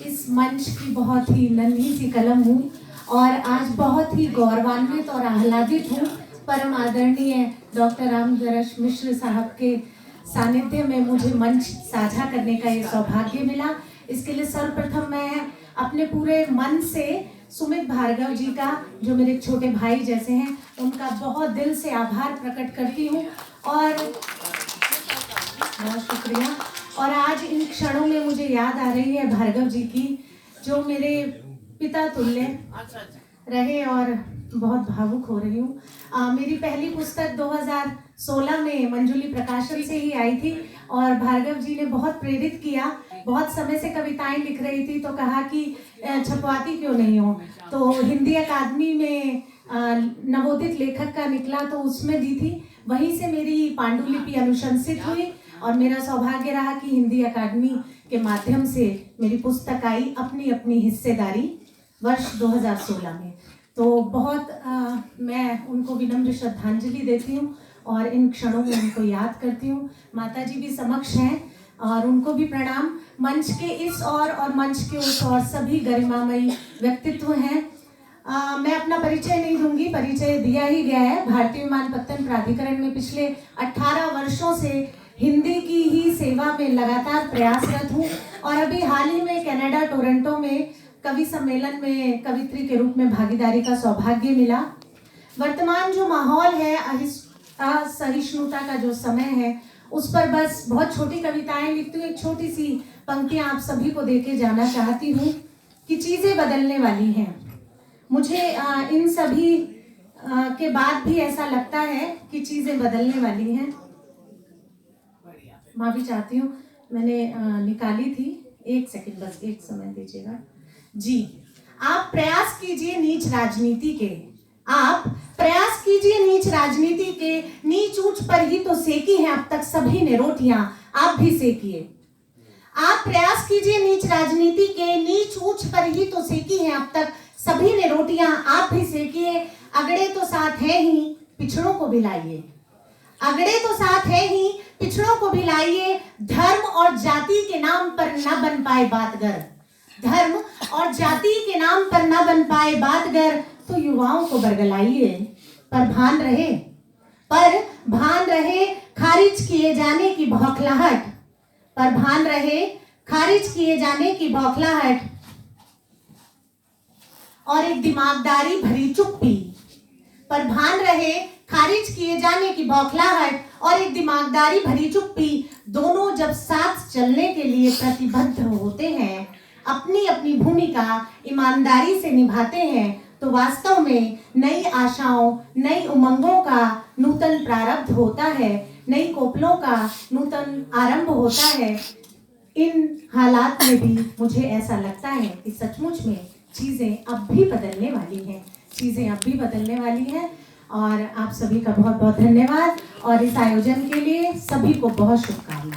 इस मंच की बहुत ही नन्ही सी कलम हूँ और आज बहुत ही गौरवान्वित और आह्लादित हूँ। परम आदरणीय डॉक्टर रामदरश मिश्र साहब के सानिध्य में मुझे मंच साझा करने का ये सौभाग्य मिला। इसके लिए सर्वप्रथम मैं अपने पूरे मन से सुमित भार्गव जी का, जो मेरे छोटे भाई जैसे हैं, उनका बहुत दिल से आभार प्रकट करती हूँ और बहुत शुक्रिया। और आज इन क्षणों में मुझे याद आ रही है भार्गव जी की, जो मेरे पिता तुल्य रहे, और बहुत भावुक हो रही हूँ। मेरी पहली पुस्तक 2016 में मंजुली प्रकाशन से ही आई थी और भार्गव जी ने बहुत प्रेरित किया। बहुत समय से कविताएं लिख रही थी तो कहा कि छपवाती क्यों नहीं हो, तो हिंदी अकादमी में नवोदित लेखक का निकला तो उसमें दी थी। वहीं से मेरी पांडुलिपि अनुशंसित हुई और मेरा सौभाग्य रहा कि हिंदी अकादमी के माध्यम से मेरी पुस्तक आई अपनी अपनी हिस्सेदारी वर्ष 2016 में। तो बहुत मैं उनको विनम्र श्रद्धांजलि देती हूँ और इन क्षणों में उनको याद करती हूँ। माता जी भी समक्ष हैं और उनको भी प्रणाम। मंच के इस और मंच के उस और सभी गरिमामयी व्यक्तित्व हैं। मैं अपना परिचय नहीं दूंगी, परिचय दिया ही गया है। भारतीय विमानपत्तन प्राधिकरण में पिछले 18 वर्षों से हिंदी की ही सेवा में लगातार प्रयासरत हूँ और अभी हाल ही में कनाडा टोरंटो में कवि सम्मेलन में कवित्री के रूप में भागीदारी का सौभाग्य मिला। वर्तमान जो माहौल है, असहिष्णुता का जो समय है, उस पर बस बहुत छोटी कविताएं लिखती हूँ। एक छोटी सी पंक्तियां आप सभी को देके जाना चाहती हूँ कि चीज़ें बदलने वाली हैं। मुझे इन सभी के बाद भी ऐसा लगता है कि चीज़ें बदलने वाली हैं। माफ़ी चाहती हूँ, मैंने निकाली थी। एक सेकंड, बस एक समय दीजिएगा जी। आप प्रयास कीजिए नीच राजनीति के, आप प्रयास कीजिए नीच राजनीति के, नीच ऊंच पर ही तो सेकी हैं अब तक सभी ने रोटियां, आप भी सेकिए। आप प्रयास कीजिए नीच राजनीति के, नीच ऊंच पर ही तो सेकी हैं अब तक सभी ने रोटियां, आप भी सेकिए। अगड़े तो साथ है ही, पिछड़ों को भी लाइए। अगड़े तो साथ है ही, पिछड़ों को भी लाइए। धर्म और जाति के नाम पर न बन पाए बातगर, धर्म और जाति के नाम पर न बन पाए बातगर, तो युवाओं को बरगलाइए। पर भान रहे खारिज किए जाने की बौखलाहट, पर भान रहे खारिज किए जाने की बौखलाहट और एक दिमागदारी भरी चुप्पी। पर भान रहे खारिज किए जाने की बौखलाहट और एक दिमागदारी भरी चुप्पी, दोनों जब साथ चलने के लिए प्रतिबद्ध होते हैं, अपनी अपनी भूमिका ईमानदारी से निभाते हैं, तो वास्तव में नई आशाओं, नई उमंगों का नूतन प्रारब्ध होता है, नई कोपलों का नूतन आरंभ होता है। इन हालात में भी मुझे ऐसा लगता है कि सचमुच में चीज़ें अब भी बदलने वाली हैं, चीज़ें अब भी बदलने वाली हैं। और आप सभी का बहुत बहुत धन्यवाद और इस आयोजन के लिए सभी को बहुत शुभकामनाएं।